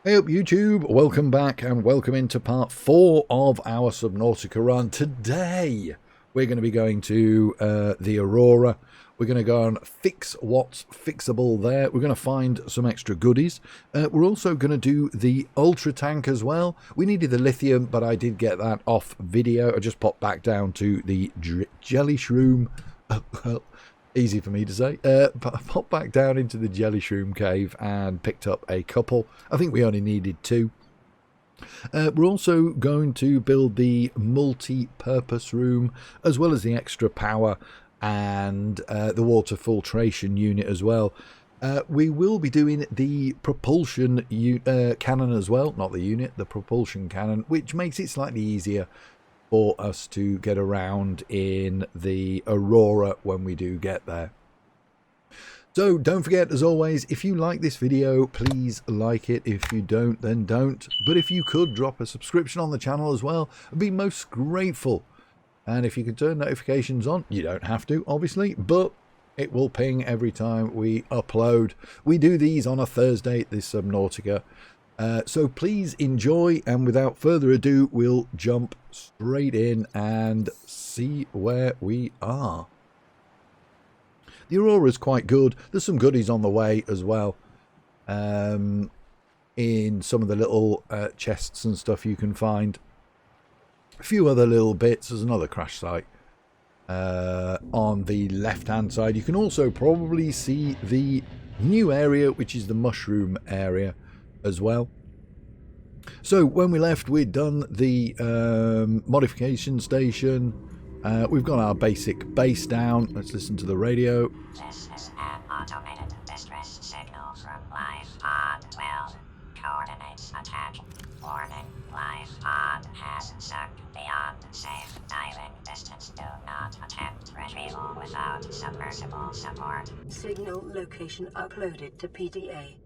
Hey up YouTube, welcome back and welcome into part 4 of our Subnautica run. Today we're going to be going to the Aurora. We're going to go and fix what's fixable there. We're going to find some extra goodies. We're also going to do the Ultra Tank as well. We needed the lithium, but I did get that off video. I just popped back down to the jelly shroom. Easy for me to say. But I popped back down into the jelly shroom cave and picked up a couple. I think we only needed 2. We're also going to build the multi-purpose room as well as the extra power and the water filtration unit as well. We will be doing the propulsion cannon as well, not the unit, the propulsion cannon, which makes it slightly easier for us to get around in the Aurora when we do get there. So don't forget, as always, if you like this video, please like it. If you don't, then don't. But if you could drop a subscription on the channel as well, I'd be most grateful. And if you could turn notifications on, you don't have to, obviously, but it will ping every time we upload. We do these on a Thursday, this Subnautica. So please enjoy, and without further ado, we'll jump straight in and see where we are. The Aurora is quite good. There's some goodies on the way as well. In some of the little chests and stuff you can find. A few other little bits. There's another crash site on the left-hand side. You can also probably see the new area, which is the mushroom area as well. So when we left, we'd done the modification station. We've got our basic base down. Let's listen to the radio. This is an automated distress signal from Life Pod 12. Coordinates attack. Warning, Life Pod has sunk beyond safe diving distance. Do not attempt retrieval without submersible support. Signal location uploaded to PDA.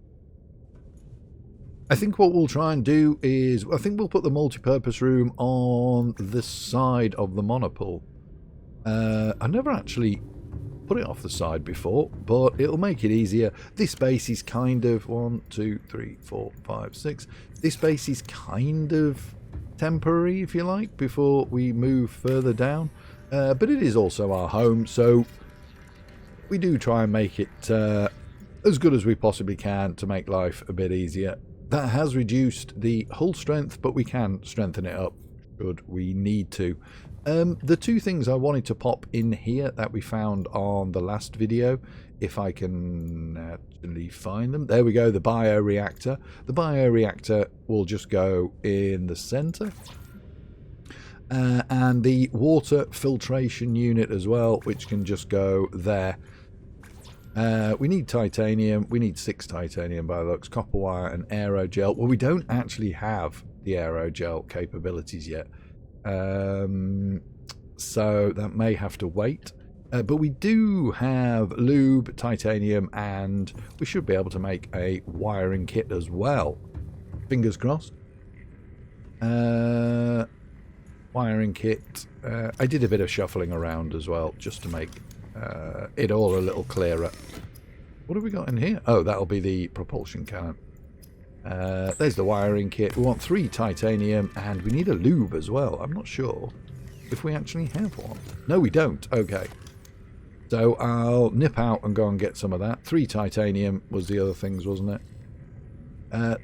I think what we'll try and do is, I think we'll put the multi-purpose room on this side of the monopole. I never actually put it off the side before, but it'll make it easier. This base is kind of 1, 2, 3, 4, 5, 6. This base is kind of temporary, if you like, before we move further down. But it is also our home, so we do try and make it as good as we possibly can to make life a bit easier. That has reduced the hull strength, but we can strengthen it up should we need to. The 2 things I wanted to pop in here that we found on the last video, if I can actually find them. There we go, the bioreactor. The bioreactor will just go in the center. And the water filtration unit as well, which can just go there. We need titanium. We need 6 titanium by the looks, copper wire and aerogel. Well, we don't actually have the aerogel capabilities yet. So that may have to wait. But we do have lube, titanium, and we should be able to make a wiring kit as well. Fingers crossed. Wiring kit. I did a bit of shuffling around as well, just to make it all a little clearer. What have we got in here? Oh, that'll be the propulsion cannon. There's the wiring kit. We want 3 titanium, and we need a lube as well. I'm not sure if we actually have one. No, we don't. Okay. So I'll nip out and go and get some of that. 3 titanium was the other things, wasn't it?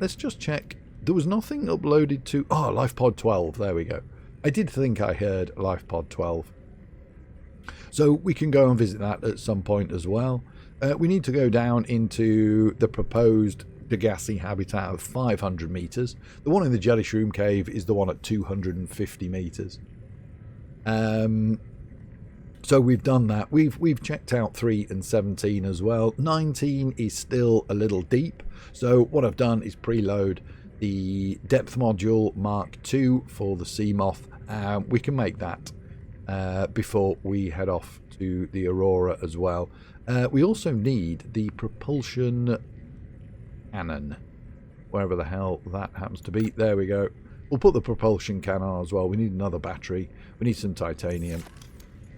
Let's just check. There was nothing uploaded to... Oh, LifePod 12. There we go. I did think I heard LifePod 12. So we can go and visit that at some point as well. We need to go down into the proposed Degassi habitat of 500 meters. The one in the jelly shroom cave is the one at 250 meters. So we've done that. We've checked out 3 and 17 as well. 19 is still a little deep. So what I've done is preload the depth module Mark II for the sea moth. We can make that before we head off to the Aurora as well. We also need the propulsion cannon, wherever the hell that happens to be. There we go. We'll put the propulsion cannon on as well. We need another battery. We need some titanium.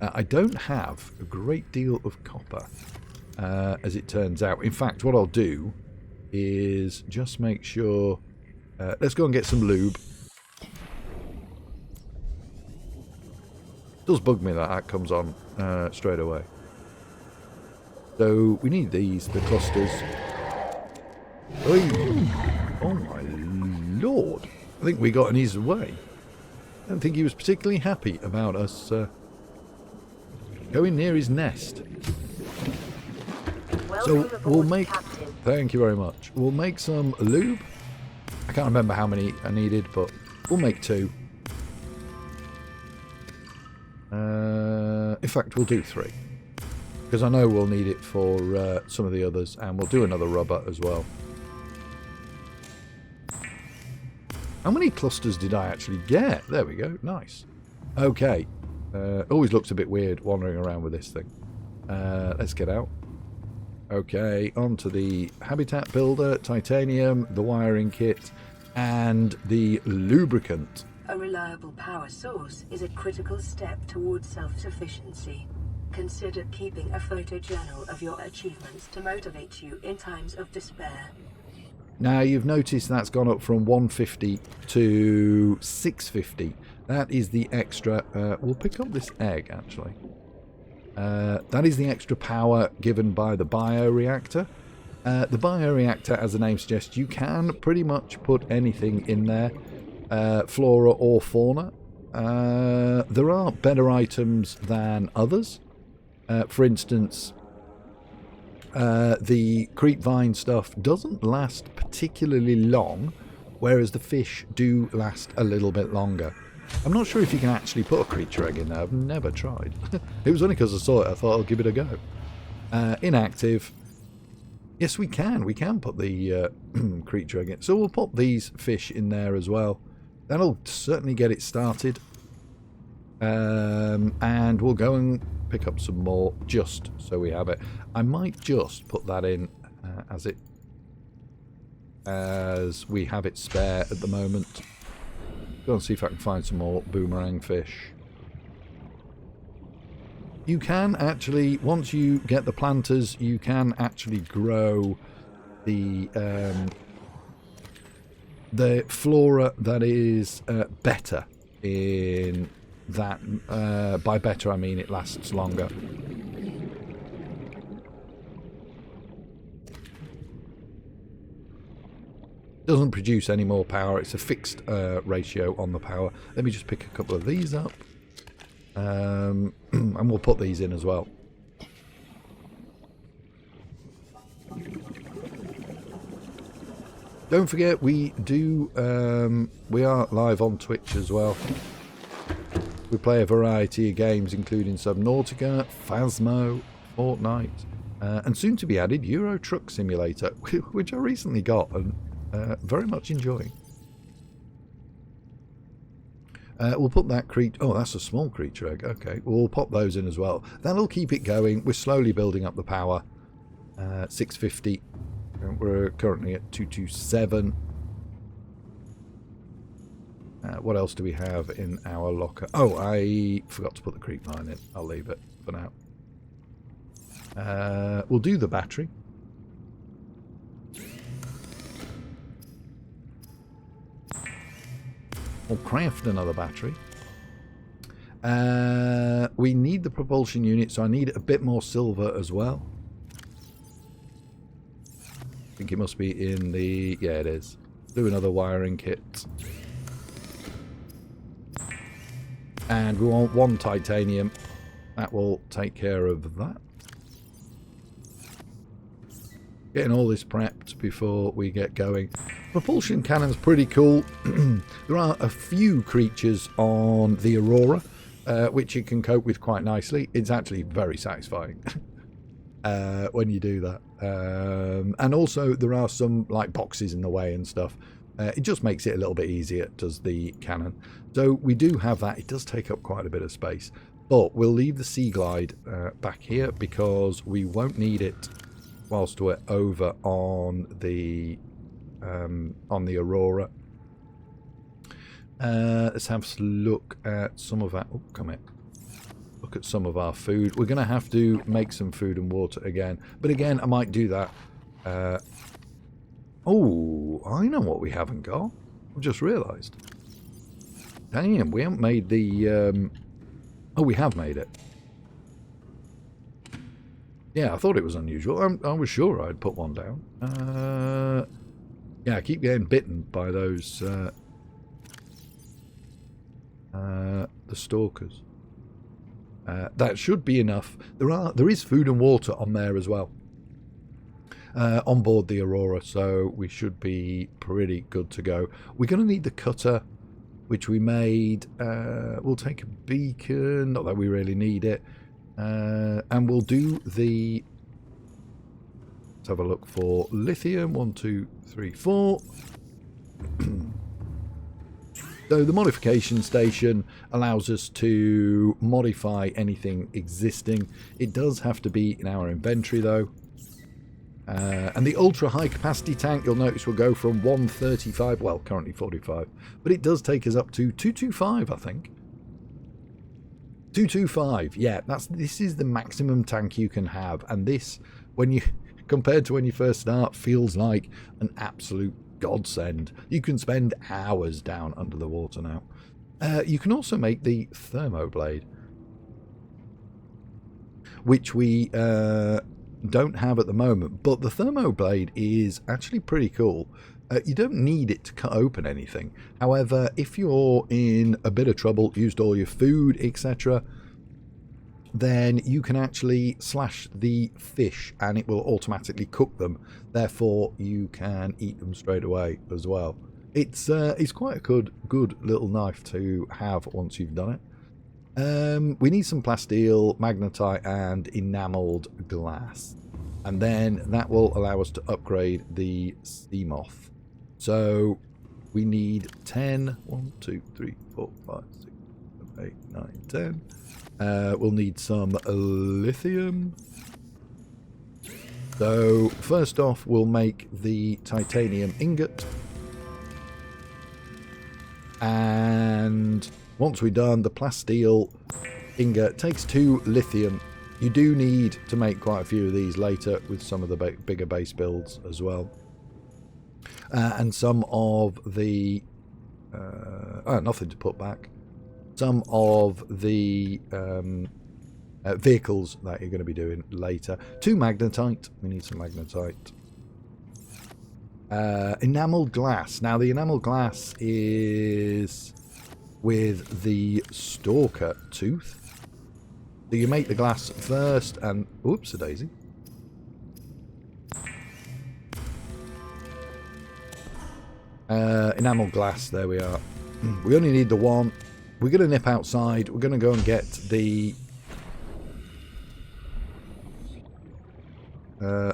I don't have a great deal of copper, as it turns out. In fact, what I'll do is just make sure Let's go and get some lube. It does bug me that comes on straight away. So we need these, the clusters. Oh my lord. I think we got in his way. I don't think he was particularly happy about us going near his nest. So we'll make... Thank you very much. We'll make some lube. I can't remember how many I needed, but we'll make 2. In fact, we'll do 3. Because I know we'll need it for some of the others. And we'll do another rubber as well. How many clusters did I actually get? There we go. Nice. Okay. Always looks a bit weird wandering around with this thing. Let's get out. Okay, onto the habitat builder, titanium, the wiring kit, and the lubricant. A reliable power source is a critical step towards self-sufficiency. Consider keeping a photojournal of your achievements to motivate you in times of despair. Now, you've noticed that's gone up from 150 to 650. That is the extra... we'll pick up this egg, actually. That is the extra power given by the bioreactor. The bioreactor, as the name suggests, you can pretty much put anything in there, flora or fauna. There are better items than others. For instance, the creepvine stuff doesn't last particularly long, whereas the fish do last a little bit longer. I'm not sure if you can actually put a creature egg in there. I've never tried. It was only because I saw it I thought I'll give it a go. Inactive. Yes, we can. We can put the creature egg in. So we'll pop these fish in there as well. That'll certainly get it started. And we'll go and pick up some more just so we have it. I might just put that in as we have it spare at the moment. Go and see if I can find some more boomerang fish. You can actually, once you get the planters, you can actually grow the flora that is better in that. By better I mean it lasts longer. Doesn't produce any more power. It's a fixed ratio on the power. Let me just pick a couple of these up. And we'll put these in as well. Don't forget, we are live on Twitch as well. We play a variety of games, including Subnautica, Phasmo, Fortnite, and soon to be added Euro Truck Simulator, which I recently got and very much enjoying. We'll put that creature... Oh, that's a small creature egg. Okay, we'll pop those in as well. That'll keep it going. We're slowly building up the power. 650. We're currently at 227. What else do we have in our locker? Oh, I forgot to put the creep line in. I'll leave it for now. We'll do the battery. We'll craft another battery. We need the propulsion unit, so I need a bit more silver as well. I think it must be in the... Yeah, it is. Do another wiring kit. And we want 1 titanium. That will take care of that. Getting all this prepped before we get going. Propulsion cannon's pretty cool. There are a few creatures on the Aurora, which you can cope with quite nicely. It's actually very satisfying when you do that. And also there are some like boxes in the way and stuff. It just makes it a little bit easier, does the cannon. So we do have that. It does take up quite a bit of space. But we'll leave the Sea Glide back here because we won't need it whilst we're over on the Aurora. Let's have a look at some of our... Oh, come here. Look at some of our food. We're going to have to make some food and water again. But again, I might do that. Oh, I know what we haven't got. I've just realised. Damn, we haven't made the... Oh, we have made it. Yeah, I thought it was unusual. I was sure I'd put one down. Yeah, I keep getting bitten by those... the stalkers. That should be enough. There is food and water on there as well. On board the Aurora, so we should be pretty good to go. We're going to need the cutter, which we made. We'll take a beacon, not that we really need it. And we'll do the... Let's have a look for lithium. 1, 2, 3, 4. So the modification station allows us to modify anything existing. It does have to be in our inventory though. And the ultra high capacity tank, you'll notice, will go from 135, well currently 45, but it does take us up to 225, I think. 225, yeah, this is the maximum tank you can have, and this, when you compared to when you first start, feels like an absolute godsend. You can spend hours down under the water now. You can also make the thermoblade, which we don't have at the moment, but the thermoblade is actually pretty cool. You don't need it to cut open anything. However, if you're in a bit of trouble, used all your food, etc., then you can actually slash the fish and it will automatically cook them. Therefore, you can eat them straight away as well. It's quite a good little knife to have once you've done it. We need some plasteel, magnetite, and enamelled glass, and then that will allow us to upgrade the sea moth. So we need 10. 1, 2, 3, 4, 5, 6, 7, 8, 9, 10. We'll need some lithium. So first off, we'll make the titanium ingot. And once we're done, the plasteel ingot takes 2 lithium. You do need to make quite a few of these later with some of the bigger base builds as well. And some of the... nothing to put back. Some of the vehicles that you're going to be doing later. 2 magnetite. We need some magnetite. Enamelled glass. Now the enamelled glass is with the stalker tooth. So you make the glass first and... Oops, a daisy. Enamelled glass, there we are. We only need the one. We're going to nip outside. We're going to go and get the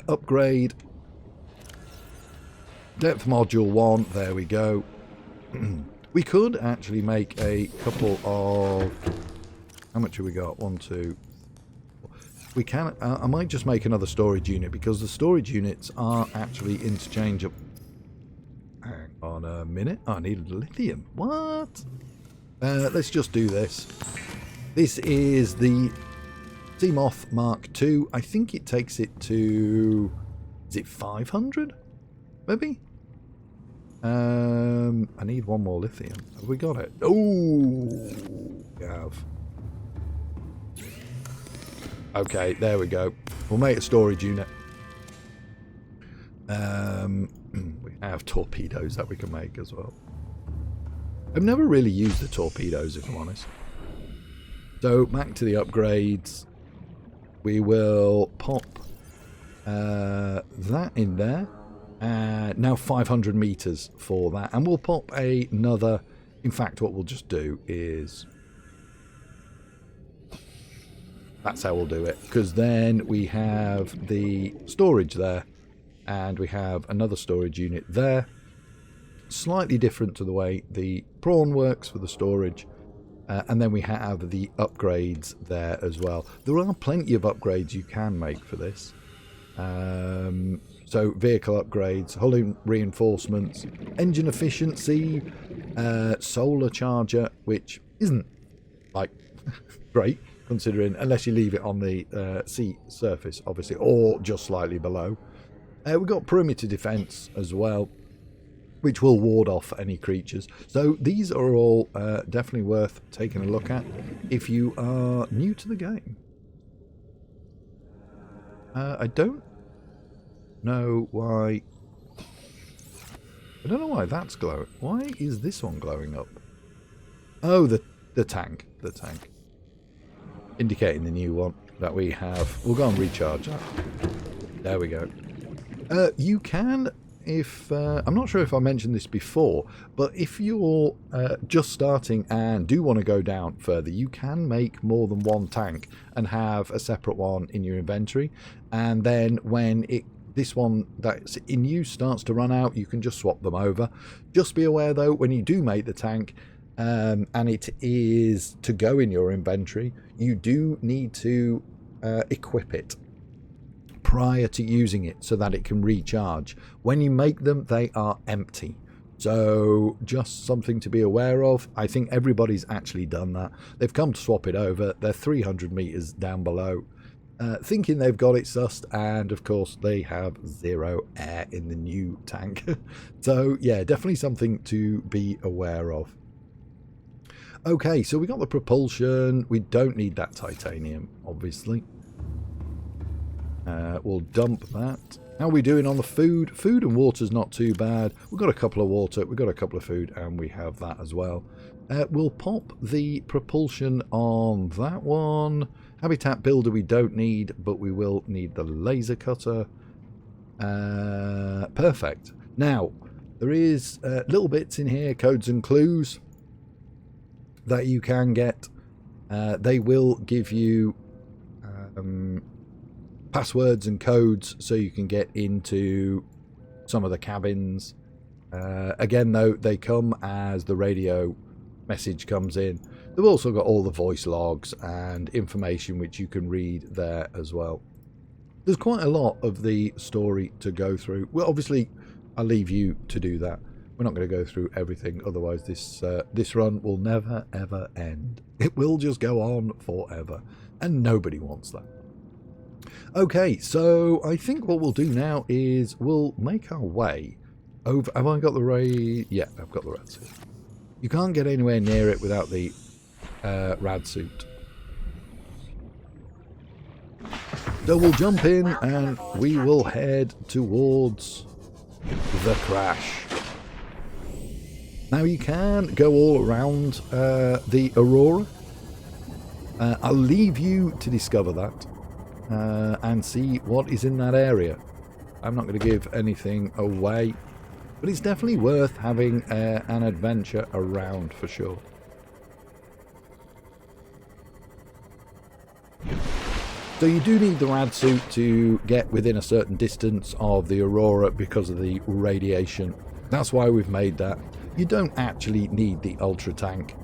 upgrade. Depth module 1. There we go. We could actually make a couple of... How much have we got? 1, 2... We can... I might just make another storage unit because the storage units are actually interchangeable. Hang on a minute. I need lithium. What? Let's just do this. This is the Seamoth Mark II. I think it takes it to... Is it 500? Maybe? I need one more lithium. Have we got it? Oh, we have. Okay, there we go. We'll make a storage unit. We have torpedoes that we can make as well. I've never really used the torpedoes, if I'm honest. So, back to the upgrades. We will pop that in there. Now 500 meters for that. And we'll pop another... In fact, what we'll just do is... That's how we'll do it. Because then we have the storage there. And we have another storage unit there. Slightly different to the way the PRAWN works for the storage. And then we have the upgrades there as well. There are plenty of upgrades you can make for this. So vehicle upgrades, hull reinforcements, engine efficiency, solar charger, which isn't like great considering, unless you leave it on the sea surface, obviously, or just slightly below. We've got perimeter defense as well. which will ward off any creatures. So these are all definitely worth taking a look at if you are new to the game. I don't know why... I don't know why that's glowing. Why is this one glowing up? Oh, the tank. The tank. Indicating the new one that we have. We'll go and recharge that. There we go. You can, if... I'm not sure if I mentioned this before, but if you're just starting and do want to go down further, you can make more than one tank and have a separate one in your inventory. And then when this one that's in use starts to run out, you can just swap them over. Just be aware though, when you do make the tank and it is to go in your inventory, you do need to equip it prior to using it so that it can recharge. When you make them, they are empty. So just something to be aware of. I think everybody's actually done that. They've come to swap it over. They're 300 meters down below, thinking they've got it sussed, and of course they have 0 air in the new tank. So yeah, definitely something to be aware of. Okay, so we got the propulsion. We don't need that titanium, obviously. We'll dump that. How are we doing on the food? Food and water's not too bad. We've got a couple of water, we've got a couple of food, and we have that as well. We'll pop the propulsion on that one. Habitat builder we don't need, but we will need the laser cutter. Perfect. Now, there is little bits in here, codes and clues, that you can get. They will give you passwords and codes so you can get into some of the cabins. Again though, they come as the radio message comes in. They've also got all the voice logs and information which you can read there as well. There's quite a lot of the story to go through. Well, obviously I'll leave you to do that. We're not going to go through everything, otherwise this run will never ever end. It will just go on forever, and nobody wants that. Okay, so I think what we'll do now is we'll make our way over... Have I got the raid? Yeah, I've got the rad suit. You can't get anywhere near it without the rad suit. So we'll jump in and we will head towards the crash. Now you can go all around the Aurora. I'll leave you to discover that. And see what is in that area. I'm not going to give anything away, but it's definitely worth having an adventure around for sure. So you do need the rad suit to get within a certain distance of the Aurora because of the radiation. That's why we've made that. You don't actually need the ultra tank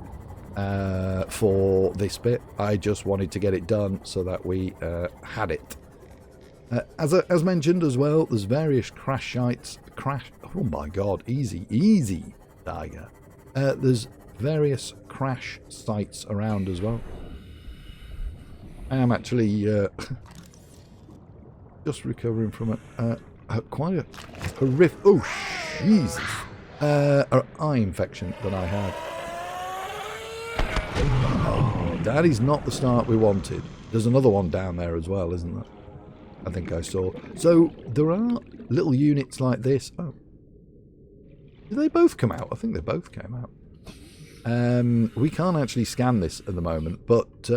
for this bit. I just wanted to get it done so that we had it. As mentioned as well, there's various crash sites. Oh my god, easy, Tiger. There's various crash sites around as well. I am actually just recovering from quite a horrific... Oh, Jesus! An eye infection that I had. That is not the start we wanted. There's another one down there as well, isn't there? I think I saw. So there are little units like this. Oh, did they both come out? I think they both came out. We can't actually scan this at the moment, but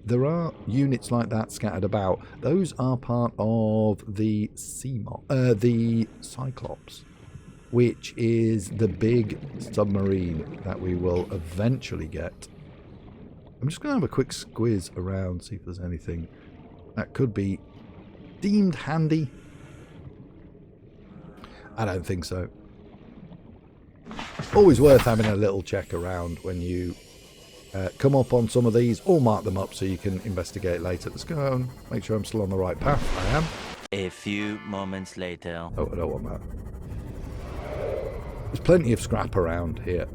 there are units like that scattered about. Those are part of the the Cyclops, which is the big submarine that we will eventually get. I'm just going to have a quick squiz around, see if there's anything that could be deemed handy. I don't think so. Always worth having a little check around when you come up on some of these, or mark them up so you can investigate later. Let's go and make sure I'm still on the right path. I am. A few moments later. Oh, I don't want that. There's plenty of scrap around here.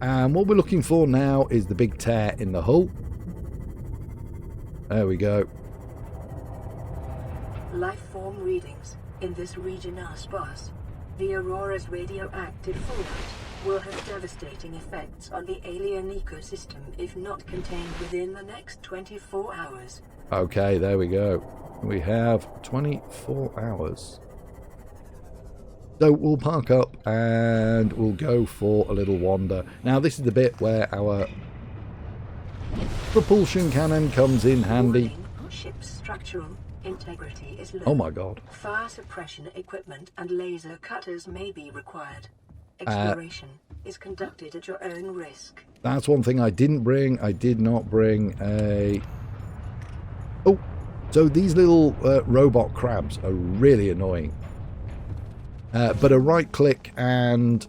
And what we're looking for now is the big tear in the hull. There we go. Life form readings in this region are sparse. The Aurora's radioactive fallout will have devastating effects on the alien ecosystem if not contained within the next 24 hours. Okay, there we go. We have 24 hours. So we'll park up and we'll go for a little wander. Now this is the bit where our propulsion cannon comes in handy. Warning, ship's structural integrity is low. Oh my god. Fire suppression equipment and laser cutters may be required. Exploration is conducted at your own risk. That's one thing I didn't bring. I did not bring a... Oh, so these little robot crabs are really annoying. But a right click and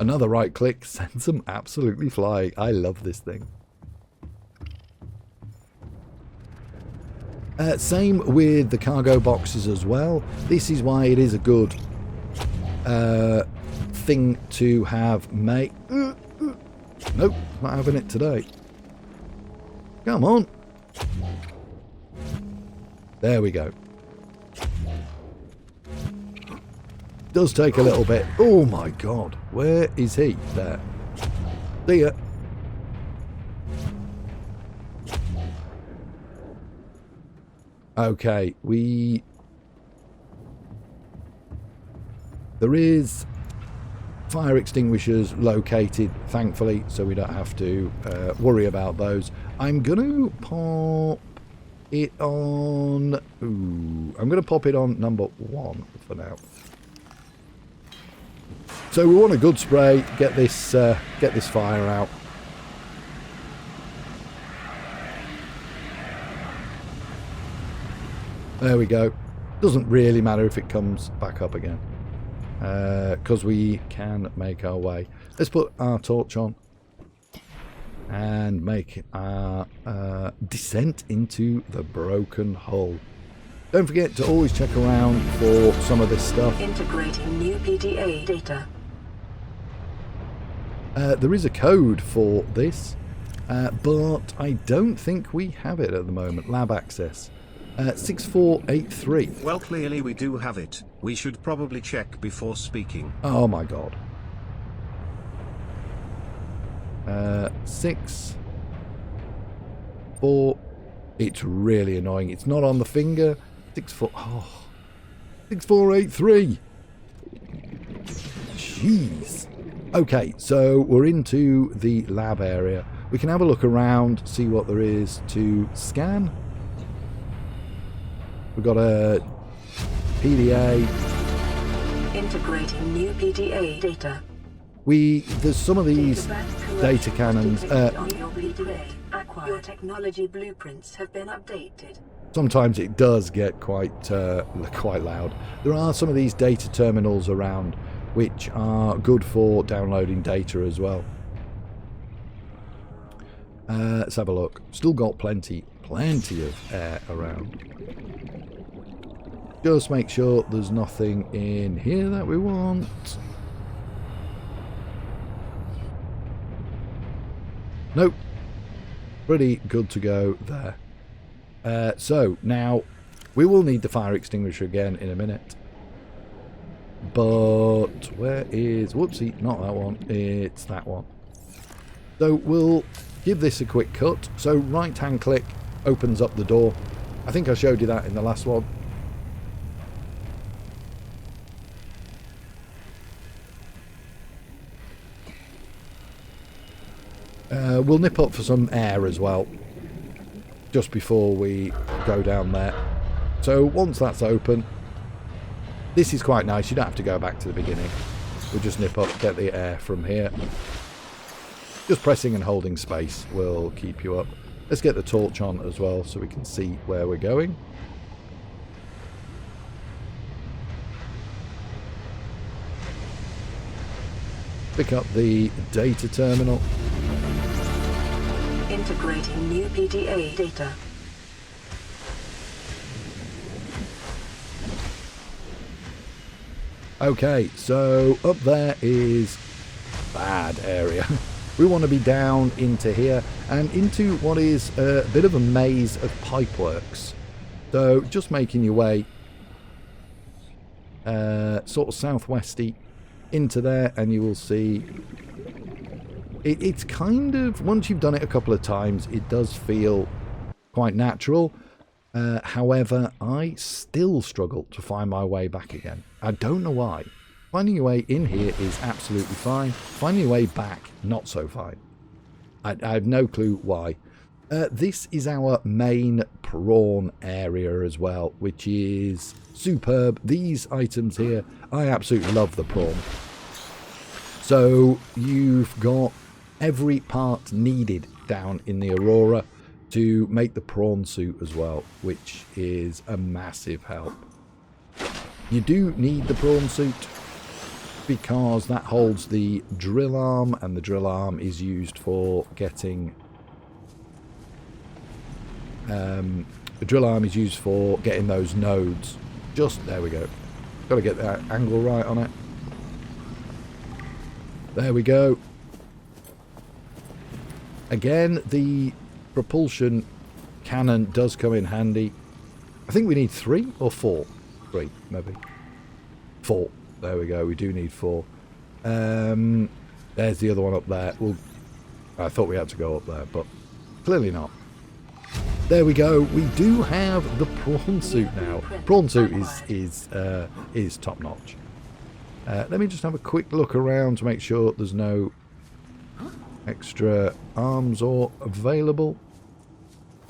another right click sends them absolutely flying. I love this thing. Same with the cargo boxes as well. This is why it is a good thing to have made. Nope, not having it today. Come on. There we go. Does take a little bit. Oh my god, where is he? There. See ya. Okay, there is fire extinguishers located, thankfully, so we don't have to worry about those. I'm going to pop it on... Ooh, I'm going to pop it on number 1 for now. So we want a good spray, get this fire out. There we go. Doesn't really matter if it comes back up again, because we can make our way. Let's put our torch on and make our descent into the broken hull. Don't forget to always check around for some of this stuff. Integrating new PDA data. There is a code for this, but I don't think we have it at the moment. Lab access. 6483. Well, clearly we do have it. We should probably check before speaking. Oh my god. 6 4. It's really annoying. It's not on the finger. 6 4. Oh. 6483. Jeez. Okay, so we're into the lab area. We can have a look around, see what there is to scan. We've got a PDA. Integrating new PDA data. There's some of these data cannons. Your technology blueprints have been updated. Sometimes it does get quite loud. There are some of these data terminals around which are good for downloading data as well. Let's have a look. Still got plenty of air around. Just make sure there's nothing in here that we want. Nope. Pretty good to go there. So now we will need the fire extinguisher again in a minute. But where is... Whoopsie, not that one. It's that one. So we'll give this a quick cut. So right hand click opens up the door. I think I showed you that in the last one. We'll nip up for some air as well, just before we go down there. So once that's open, this is quite nice. You don't have to go back to the beginning. We'll just nip up, get the air from here. Just pressing and holding space will keep you up. Let's get the torch on as well so we can see where we're going. Pick up the data terminal. Integrating new PDA data. Okay, so up there is bad area. We want to be down into here and into what is a bit of a maze of pipeworks. So just making your way sort of southwesty into there, and you will see it's kind of, once you've done it a couple of times, it does feel quite natural. However, I still struggle to find my way back again. I don't know why. Finding your way in here is absolutely fine. Finding your way back, not so fine. I have no clue why. This is our main prawn area as well, which is superb. These items here, I absolutely love the prawn. So you've got every part needed down in the Aurora to make the prawn suit as well, which is a massive help. You do need the prawn suit because that holds the drill arm, and the drill arm is used for getting the drill arm is used for getting those nodes. Just there we go. Got to get that angle right on it. There we go. Again, the propulsion cannon does come in handy. I think we need 3 or 4. 3 maybe. 4. There we go. We do need 4. There's the other one up there. Well, I thought we had to go up there, but clearly not. There we go. We do have the prawn suit now. Prawn suit is top notch. Let me just have a quick look around to make sure there's no extra arms or available.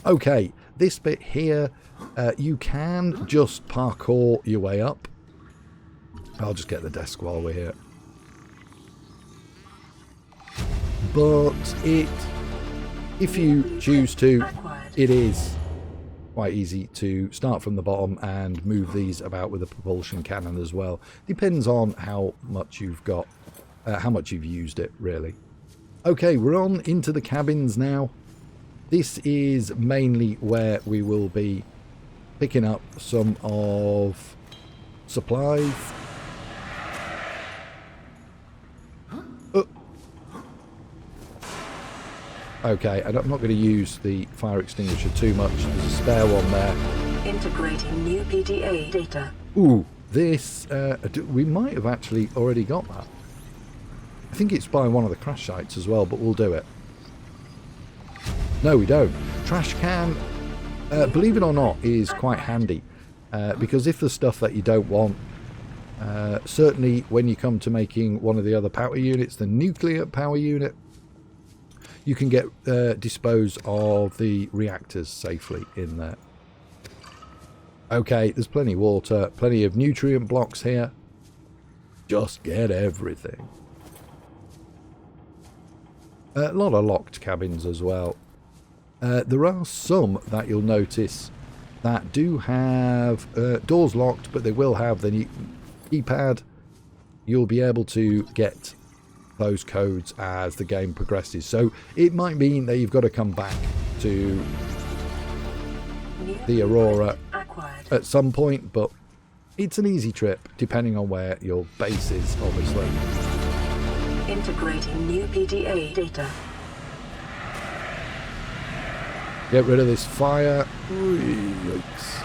Okay, this bit here, you can just parkour your way up. I'll just get the desk while we're here. But if you choose to, it is quite easy to start from the bottom and move these about with a propulsion cannon as well. Depends on how much you've got, how much you've used it, really. Okay, we're on into the cabins now. This is mainly where we will be picking up some of supplies. Okay, and I'm not going to use the fire extinguisher too much. There's a spare one there. Integrating new PDA data. Ooh, this, we might have actually already got that. I think it's by one of the crash sites as well, but we'll do it. No, we don't. Trash can, believe it or not, is quite handy. Because if there's stuff that you don't want, certainly when you come to making one of the other power units, the nuclear power unit, you can get dispose of the reactors safely in there. Okay, there's plenty of water, plenty of nutrient blocks here. Just get everything. A lot of locked cabins as well. There are some that you'll notice that do have doors locked, but they will have the keypad. You'll be able to get those codes as the game progresses. So it might mean that you've got to come back to the Aurora at some point, but it's an easy trip depending on where your base is, obviously. Integrating new PDA data. Get rid of this fire. Yikes.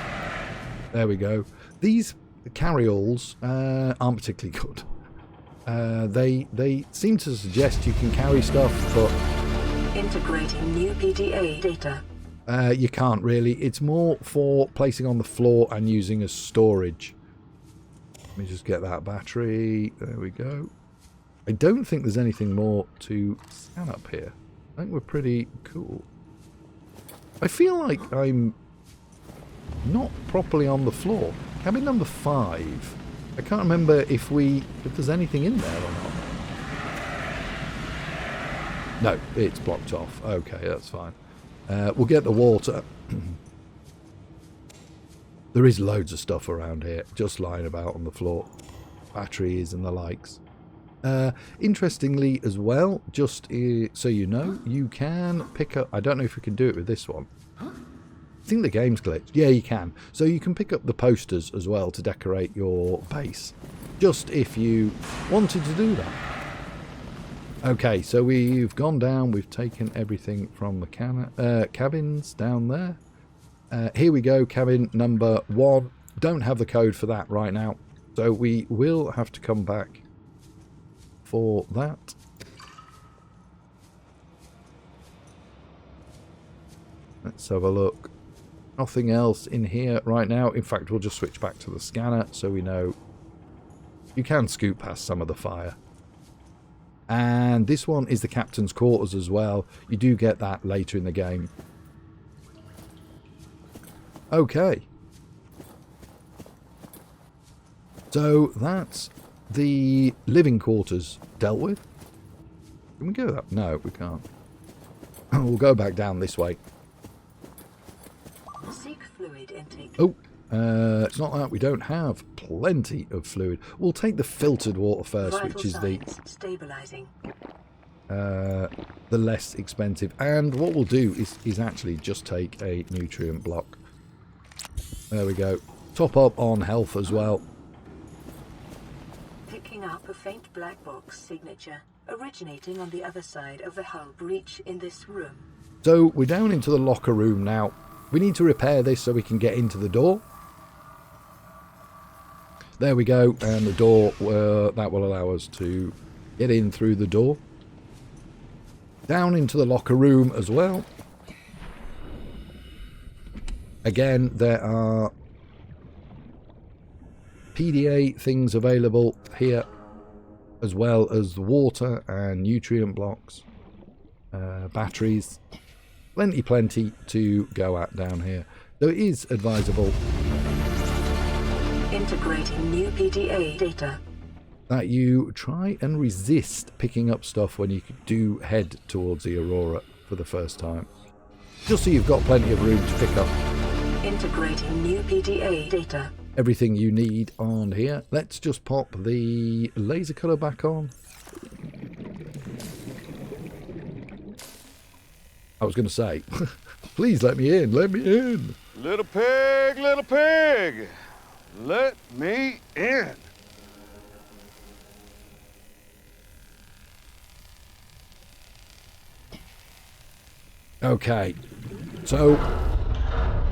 There we go. These carry-alls aren't particularly good. They seem to suggest you can carry stuff, but integrating new PDA data. You can't really. It's more for placing on the floor and using as storage. Let me just get that battery. There we go. I don't think there's anything more to scan up here. I think we're pretty cool. I feel like I'm not properly on the floor. Cabin number 5. I can't remember if there's anything in there or not. No, it's blocked off. Okay, that's fine. We'll get the water. There is loads of stuff around here, just lying about on the floor. Batteries and the likes. Interestingly as well, just so you know, you can pick up... I don't know if we can do it with this one. I think the game's glitched. Yeah, you can. So you can pick up the posters as well to decorate your base. Just if you wanted to do that. Okay, so we've gone down. We've taken everything from the cabins down there. Here we go, cabin number 1. Don't have the code for that right now. So we will have to come back for that. Let's have a look. Nothing else in here right now. In fact, we'll just switch back to the scanner so we know you can scoot past some of the fire. And this one is the captain's quarters as well. You do get that later in the game. Okay. So that's the living quarters dealt with. Can we go that? No, we can't. We'll go back down this way. Seek fluid intake. Oh, it's not that we don't have plenty of fluid. We'll take the filtered water first, Vital which is the stabilizing. less expensive. And what we'll do is actually just take a nutrient block. There we go. Top up on health as well. Picking up a faint black box signature originating on the other side of the hull breach in this room. So we're down into the locker room now. We need to repair this so we can get into the door. There we go, and the door, that will allow us to get in through the door. Down into the locker room as well. Again, there are PDA things available here, as well as the water and nutrient blocks, batteries. Plenty to go at down here. Though it is advisable Integrating new PDA data. that you try and resist picking up stuff when you do head towards the Aurora for the first time. Just so you've got plenty of room to pick up Integrating new PDA data. everything you need on here. Let's just pop the laser cutter back on. I was going to say, please let me in, let me in. Little pig, let me in. Okay, so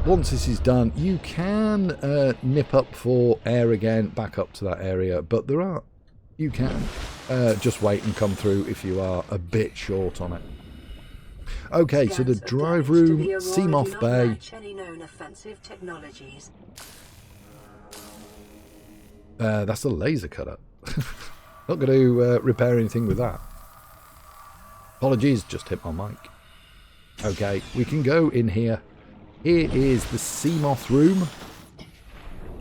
once this is done, you can nip up for air again, back up to that area, but you can just wait and come through if you are a bit short on it. Okay, so the drive room, Seamoth Bay. Any known offensive technologies. That's a laser cutter. Not going to repair anything with that. Apologies, just hit my mic. Okay, we can go in here. Here is the Seamoth room,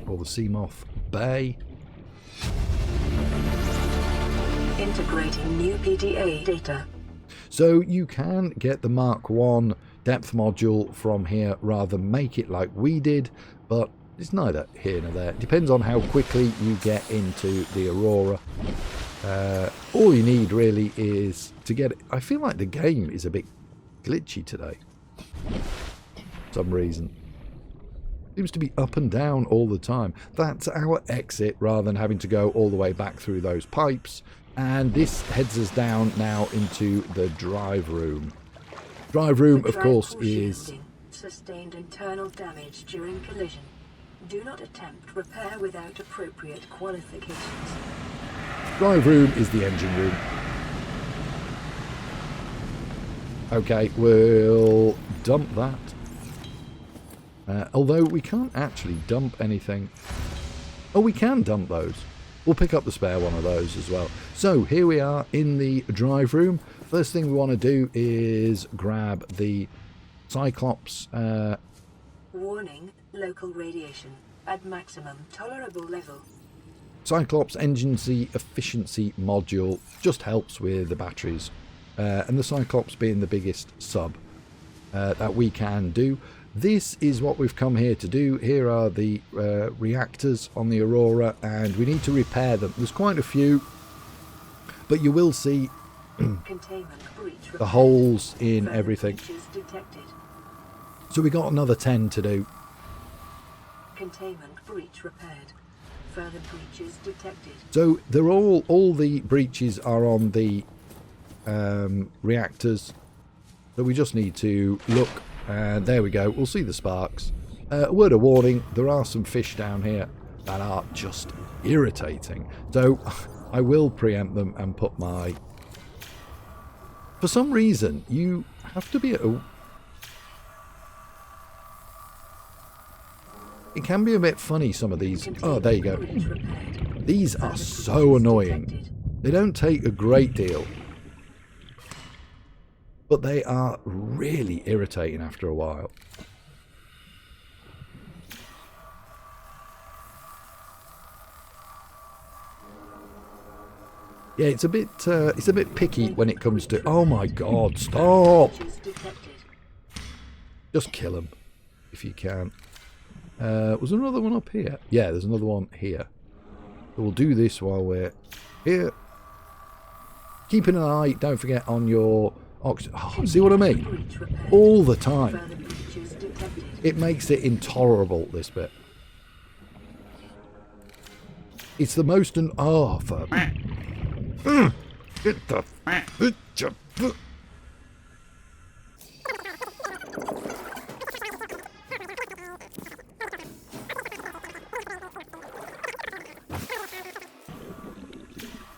or the Seamoth Bay. Integrating new PDA data. So you can get the Mark 1 depth module from here rather than make it like we did, but it's neither here nor there. It depends on how quickly you get into the Aurora. All you need really is to get it. I feel like the game is a bit glitchy today. For some reason. Seems to be up and down all the time. That's our exit rather than having to go all the way back through those pipes. And this heads us down now into the drive room. Drive room, of course, is... Sustained internal damage during collision. Do not attempt repair without appropriate qualifications. Drive room is the engine room. Okay, we'll dump that. Although we can't actually dump anything. Oh, we can dump those. We'll pick up the spare one of those as well. So here we are in the drive room. First thing we want to do is grab the Cyclops. Warning, local radiation at maximum tolerable level. Cyclops engine efficiency module just helps with the batteries. And the Cyclops being the biggest sub that we can do. This is what we've come here to do. Here are the reactors on the Aurora, and we need to repair them. There's quite a few, but you will see the holes in everything. So we got another 10 to do. Containment breach repaired. Further breaches detected. So they're all the breaches are on the reactors. So we just need to look. And there we go, we'll see the sparks. A word of warning, there are some fish down here that are just irritating. So I will preempt them and put my... For some reason, you have to be... It can be a bit funny, some of these. Oh, there you go. These are so annoying. They don't take a great deal, but they are really irritating after a while. Yeah, it's a bit picky when it comes to... Oh my god, stop! Just kill them if you can. Was there another one up here? Yeah, there's another one here. So we'll do this while we're here. Keeping an eye, don't forget, on your oxygen. Oh, see what I mean? All the time. It makes it intolerable, this bit. It's the most... Oh, for... Get the...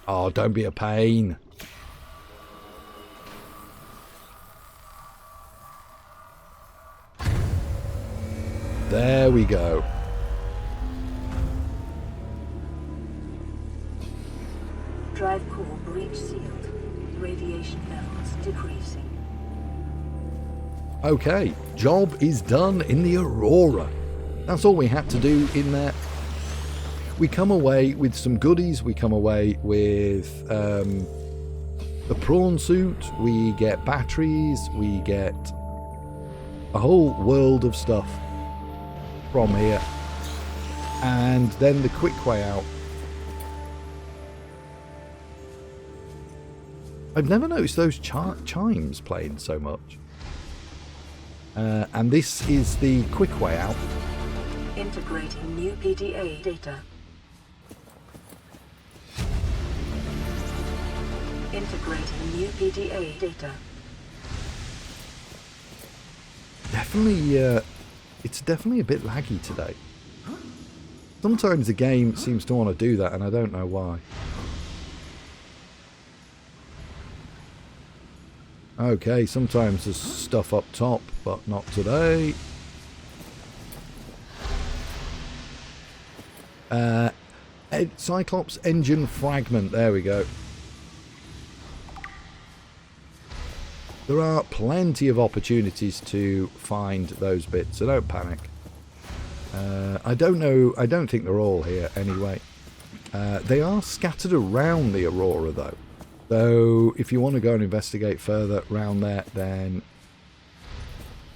Oh, don't be a pain. There we go. Drive core breach sealed. Radiation levels decreasing. Okay, job is done in the Aurora. That's all we had to do in there. We come away with some goodies. We come away with the prawn suit. We get batteries. We get a whole world of stuff from here. And then the quick way out. I've never noticed those chimes playing so much. And this is the quick way out. Integrating new PDA data. Integrating new PDA data. Definitely, it's definitely a bit laggy today. Sometimes the game seems to want to do that, and I don't know why. Okay, sometimes there's stuff up top, but not today. Cyclops engine fragment, there we go. There are plenty of opportunities to find those bits, so don't panic. I don't know, I don't think they're all here anyway. They are scattered around the Aurora though. So if you want to go and investigate further around there, then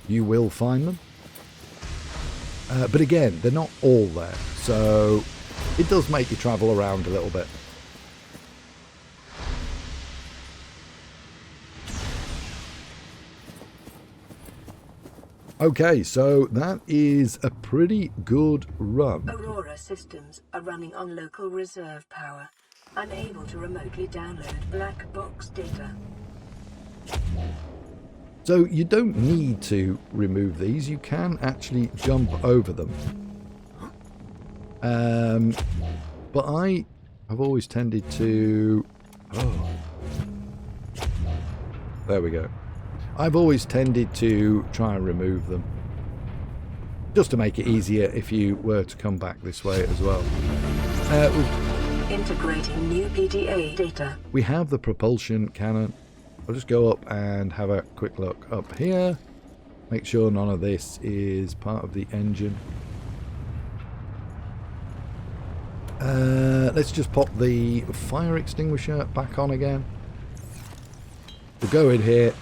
you will find them. But again, they're not all there, so it does make you travel around a little bit. Okay, so that is a pretty good run. Aurora systems are running on local reserve power, unable to remotely download black box data. So you don't need to remove these, you can actually jump over them. But I have always tended to... Oh. There we go. I've always tended to try and remove them. Just to make it easier if you were to come back this way as well. Integrating new PDA data. We have the propulsion cannon. I'll just go up and have a quick look up here. Make sure none of this is part of the engine. Let's just pop the fire extinguisher back on again. We'll go in here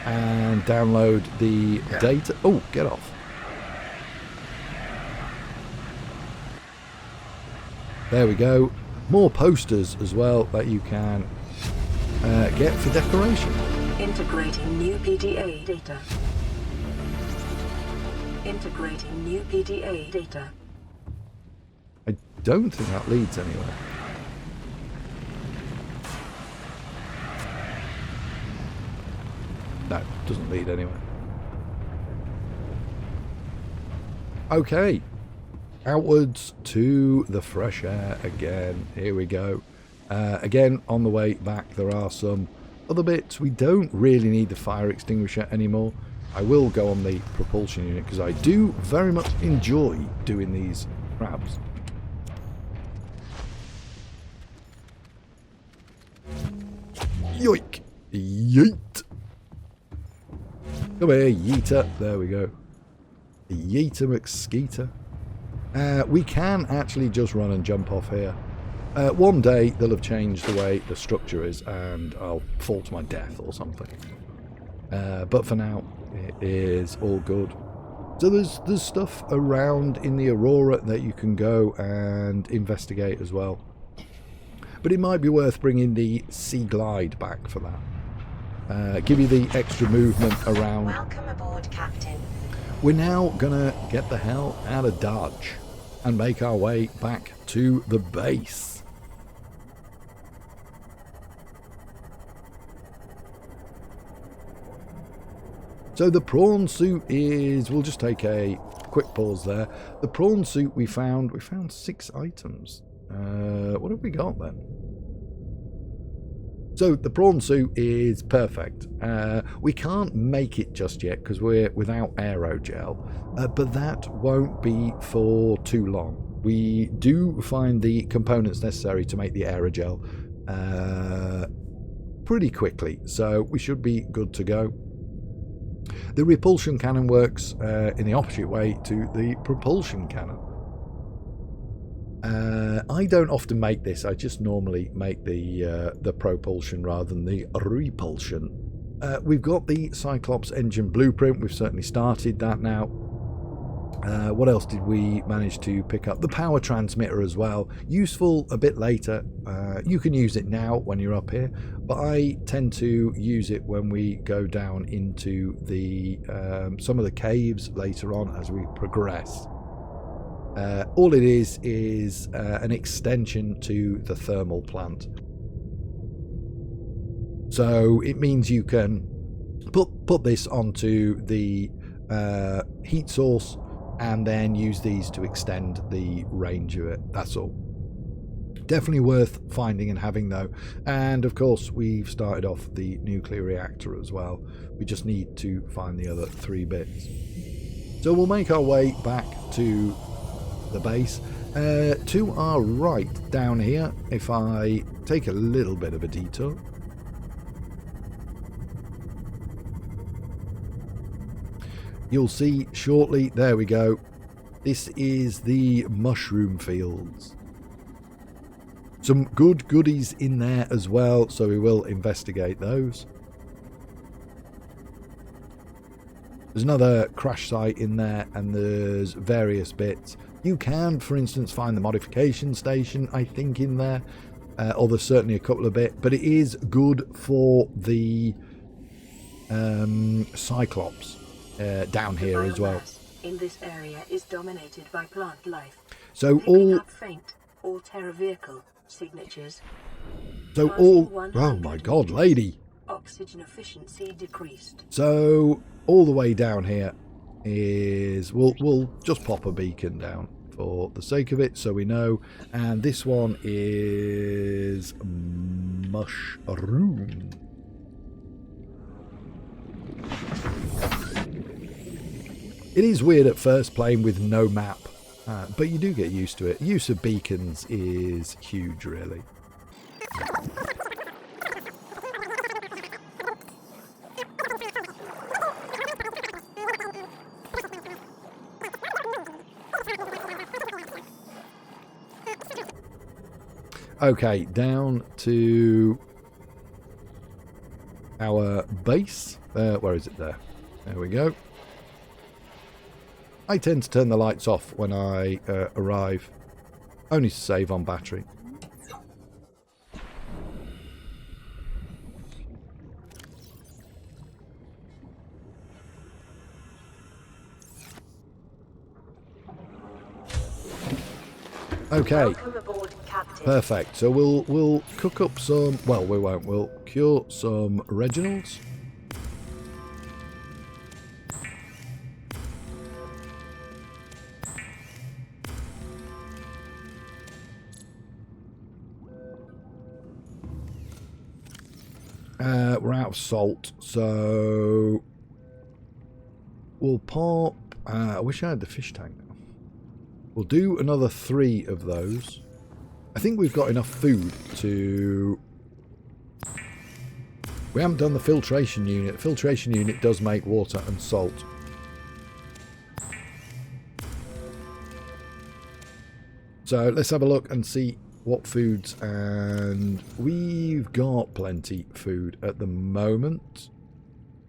and download the data. Oh, get off. There we go. More posters as well that you can get for decoration. Integrating new PDA data. Integrating new PDA data. I don't think that leads anywhere. No, doesn't lead anywhere. Okay. outwards to the fresh air again. Here we go. Again, on the way back, there are some other bits. We don't really need the fire extinguisher anymore. I will go on the propulsion unit because I do very much enjoy doing these crabs. Yoink! Yeet! Come here, Yeeter. There we go. Yeeter McSkeeter. We can actually just run and jump off here. One day they'll have changed the way the structure is and I'll fall to my death or something. But for now, it is all good. So there's stuff around in the Aurora that you can go and investigate as well. But it might be worth bringing the Sea Glide back for that. Give you the extra movement around. Welcome aboard, Captain. We're now gonna get the hell out of Dodge and make our way back to the base. So the prawn suit is, we'll just take a quick pause there. The prawn suit we found 6 items. What have we got then? So the prawn suit is perfect. We can't make it just yet because we're without aerogel, but that won't be for too long. We do find the components necessary to make the aerogel pretty quickly, so we should be good to go. The repulsion cannon works in the opposite way to the propulsion cannon. I don't often make this. I just normally make the propulsion rather than the repulsion. We've got the Cyclops engine blueprint. We've certainly started that now. What else did we manage to pick up? The power transmitter as well. Useful a bit later. You can use it now when you're up here, but I tend to use it when we go down into the some of the caves later on as we progress. All it is an extension to the thermal plant. So it means you can put this onto the heat source and then use these to extend the range of it. That's all. Definitely worth finding and having though. And of course we've started off the nuclear reactor as well. We just need to find the other 3 bits. So we'll make our way back to the base. To our right down here, if I take a little bit of a detour, you'll see shortly, there we go, this is the mushroom fields. Some good goodies in there as well, so we will investigate those. There's another crash site in there and there's various bits. You can, for instance, find the modification station, I think, in there. Or there's certainly a couple of bits, but it is good for the Cyclops down here as well. In this area is dominated by plant life. So Picking all up faint Altera vehicle signatures. so Passing all 100 oh my god, lady. Oxygen efficiency decreased. So all the way down here is we'll just pop a beacon down for the sake of it so we know, and this one is mushroom. It is weird at first playing with no map, but you do get used to it. Use of beacons is huge, really. Okay, down to our base. Where is it there? There we go. I tend to turn the lights off when I arrive, only to save on battery. Okay. Welcome aboard, Captain. Perfect. So we'll cook up some. Well, we won't. We'll cure some Reginalds. We're out of salt, so we'll pop... I wish I had the fish tank now. We'll do another 3 of those. I think we've got enough food to... We haven't done the filtration unit. The filtration unit does make water and salt. So let's have a look and see what foods, and we've got plenty food at the moment.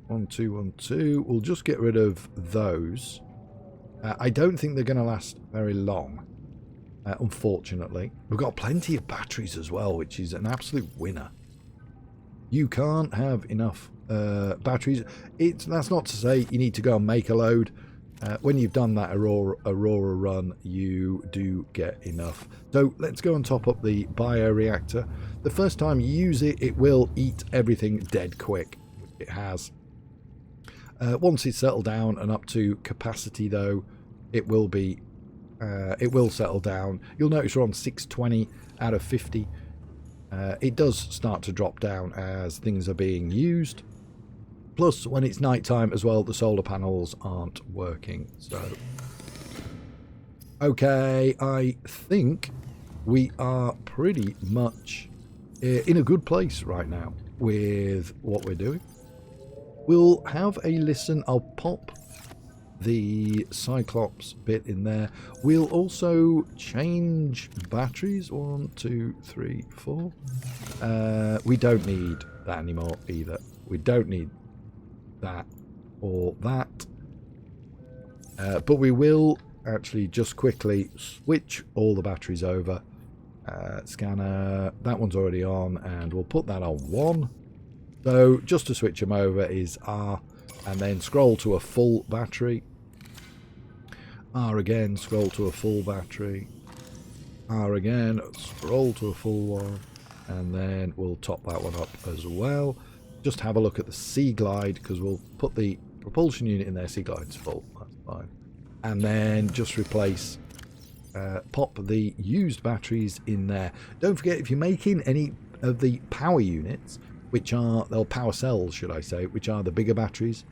1, 2, 1, 2. We'll just get rid of those. I don't think they're going to last very long, unfortunately. We've got plenty of batteries as well, which is an absolute winner. You can't have enough batteries. That's not to say you need to go and make a load. When you've done that Aurora run, you do get enough. So let's go and top up the bioreactor. The first time you use it, it will eat everything dead quick. It has. Once it's settled down and up to capacity, though, it will settle down. You'll notice we're on 620 out of 50. It does start to drop down as things are being used. Plus, when it's night time as well, the solar panels aren't working. So, okay, I think we are pretty much in a good place right now with what we're doing. We'll have a listen. I'll pop the Cyclops bit in there. We'll also change batteries. 1, 2, 3, 4. We don't need that anymore either. We don't need that or that. But we will actually just quickly switch all the batteries over. Scanner, that one's already on, and we'll put that on 1. So just to switch them over is R, and then scroll to a full battery. R again, scroll to a full battery. R again, scroll to a full one, and then we'll top that one up as well. Just have a look at the Sea Glide, because we'll put the propulsion unit in there. Sea Glide's full, that's fine. And then just replace, pop the used batteries in there. Don't forget, if you're making any of the power units, which are, or power cells should I say, which are the bigger batteries,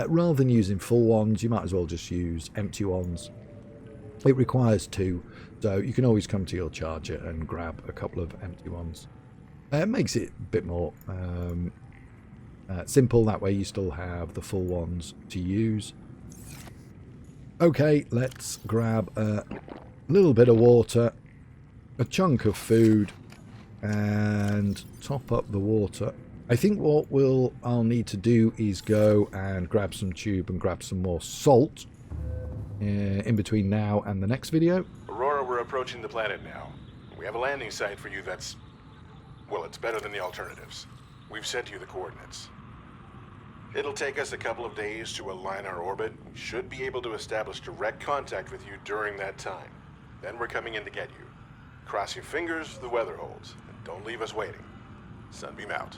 rather than using full ones, you might as well just use empty ones. It requires 2, so you can always come to your charger and grab a couple of empty ones. It makes it a bit more simple, that way you still have the full ones to use. Okay, let's grab a little bit of water, a chunk of food, and top up the water. I think what I'll need to do is go and grab some tube and grab some more salt in between now and the next video. Aurora, we're approaching the planet now. We have a landing site for you that's... well, it's better than the alternatives. We've sent you the coordinates. It'll take us a couple of days to align our orbit. We should be able to establish direct contact with you during that time. Then we're coming in to get you. Cross your fingers, the weather holds. And don't leave us waiting. Sunbeam out.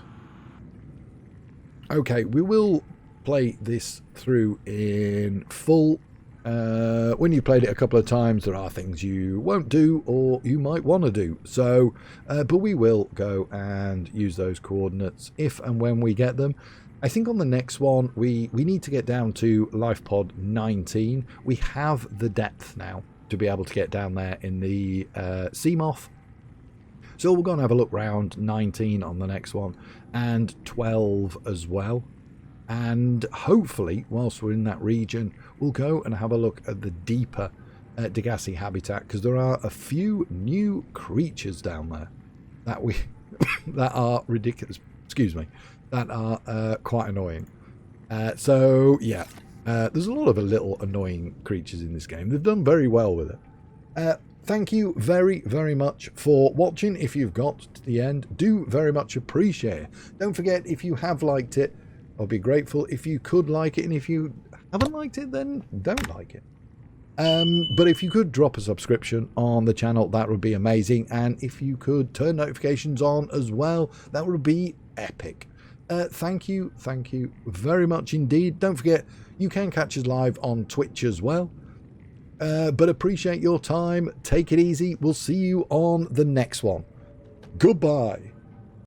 Okay, we will play this through in full. When you played it a couple of times, there are things you won't do or you might want to do. So, but we will go and use those coordinates if and when we get them. I think on the next one, we need to get down to life pod 19. We have the depth now to be able to get down there in the Seamoth. So we're going to have a look round 19 on the next one, and 12 as well. And hopefully, whilst we're in that region, we'll go and have a look at the deeper Degassi habitat, because there are a few new creatures down there that that are ridiculous. Excuse me, that are quite annoying. So yeah, there's a lot of little annoying creatures in this game. They've done very well with it. Thank you very, very much for watching. If you've got to the end, do very much appreciate it. Don't forget, if you have liked it, I'll be grateful if you could like it, and if you haven't liked it, then don't like it. But if you could drop a subscription on the channel, that would be amazing. And if you could turn notifications on as well, that would be epic. Thank you very much indeed. Don't forget, you can catch us live on Twitch as well. But appreciate your time. Take it easy. We'll see you on the next one. Goodbye.